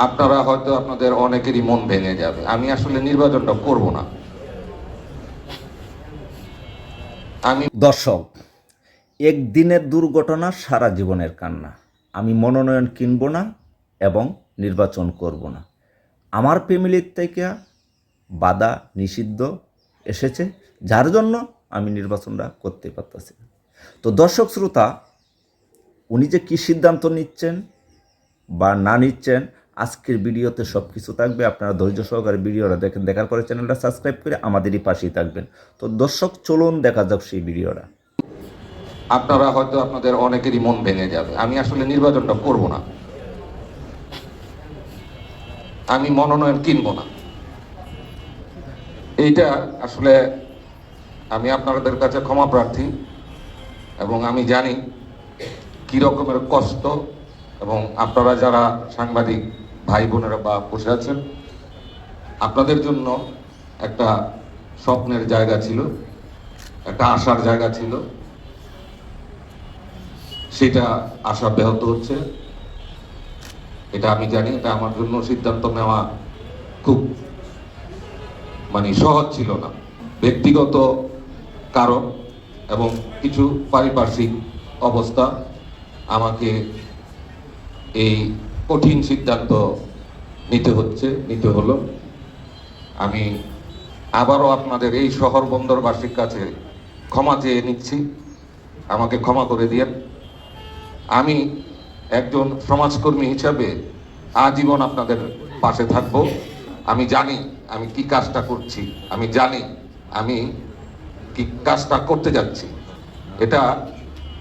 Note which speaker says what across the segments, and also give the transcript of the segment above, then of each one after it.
Speaker 1: আপনারা হয়তো আপনাদের অনেকেরই মন ভেঙে যাবে। আমি আসলে নির্বাচনটা করব না। আমি
Speaker 2: দর্শক, একদিনের দুর্ঘটনা সারা জীবনের কান্না। আমি মনোনয়ন কিনব না এবং নির্বাচন করব না। আমার ফ্যামিলির থেকে বাধা নিষিদ্ধ এসেছে, যার জন্য আমি নির্বাচনটা করতে পারতেছি। তো দর্শক শ্রোতা, উনি যে কী সিদ্ধান্ত নিচ্ছেন বা না নিচ্ছেন, আজকের ভিডিওতে সব কিছু থাকবে। আপনারা ধৈর্য সহকারে ভিডিওটা দেখেন, দেখার পরে চ্যানেলটা সাবস্ক্রাইব করে আমাদেরই পাশেই থাকবেন। তো দর্শক, চলুন দেখা যাক সেই ভিডিওটা।
Speaker 1: আপনারা হয়তো আপনাদের অনেকেরই মন ভেঙে যাবে। আমি আসলে নির্বাচনটা করব না। আমি মনোনয়ন কিনব না। এইটা আসলে আমি আপনাদের কাছে ক্ষমা প্রার্থী, এবং আমি জানি কি রকমের কষ্ট, এবং আপনারা যারা সাংবাদিক ভাই বোনেরা বা বসে আছেন, আপনাদের জন্য একটা স্বপ্নের জায়গা ছিল, একটা আশার জায়গা ছিল, সেটা আশা ব্যাহত হচ্ছে। এটা আমি জানি। এটা আমার জন্য সিদ্ধান্ত নেওয়া খুব সহজ ছিল না। ব্যক্তিগত কারণ এবং কিছু পারিপার্শ্বিক অবস্থা আমাকে এই কঠিন সিদ্ধান্ত নিতে হলো। আমি আবারও আপনাদের এই শহর বন্দরবাসীর কাছে ক্ষমা চেয়ে নিচ্ছি। আমাকে ক্ষমা করে দিয়েন। আমি একজন সমাজকর্মী হিসাবে আজীবন আপনাদের পাশে থাকব। আমি জানি আমি কি কাজটা করছি, আমি জানি আমি কি কাজটা করতে যাচ্ছি। এটা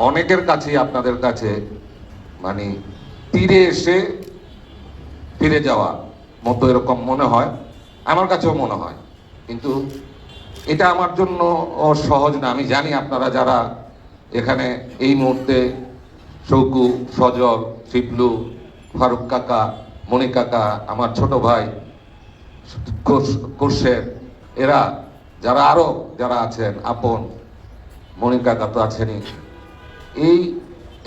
Speaker 1: অনেকের কাছে, আপনাদের কাছে তীরে এসে ফিরে যাওয়া মতো এরকম মনে হয়, আমার কাছেও মনে হয়। কিন্তু এটা আমার জন্য সহজ না। আমি জানি আপনারা যারা এখানে এই মুহূর্তে, শৌকু, সজল, শিবলু, ফারুক কাকা, মনি কাকা, আমার ছোট ভাই কোর্শের, এরা যারা আরো যারা আছেন, আপন মনি কাকা তো আছেনই,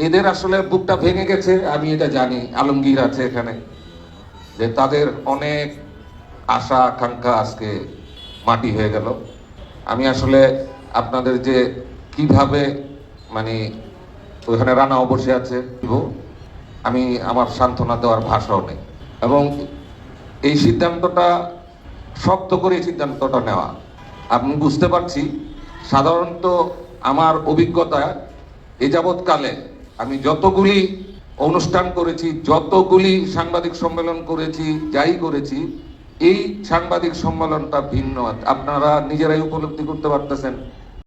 Speaker 1: এদের আসলে বুকটা ভেঙে গেছে। আমি এটা জানি। আলমগীর আছে এখানে, যে তাদের অনেক আশা আকাঙ্ক্ষা আজকে মাটি হয়ে গেল। আমি আসলে আপনাদের যে কিভাবে ওইখানে রানাও বসে আছে, আমি আমার সান্ত্বনা দেওয়ার ভাষাও নেই। এবং এই সিদ্ধান্তটা শক্ত করে সিদ্ধান্তটা নেওয়া, আমি বুঝতে পারছি। সাধারণত আমার অভিজ্ঞতা এ যাবৎকালে আমি যতগুলি অনুষ্ঠান করেছি, যতগুলি সাংবাদিক সম্মেলন করেছি, যাই করেছি, এই সাংবাদিক সম্মেলনটা ভিন্ন। আপনারা নিজেরাই উপলব্ধি করতে পারতেছেন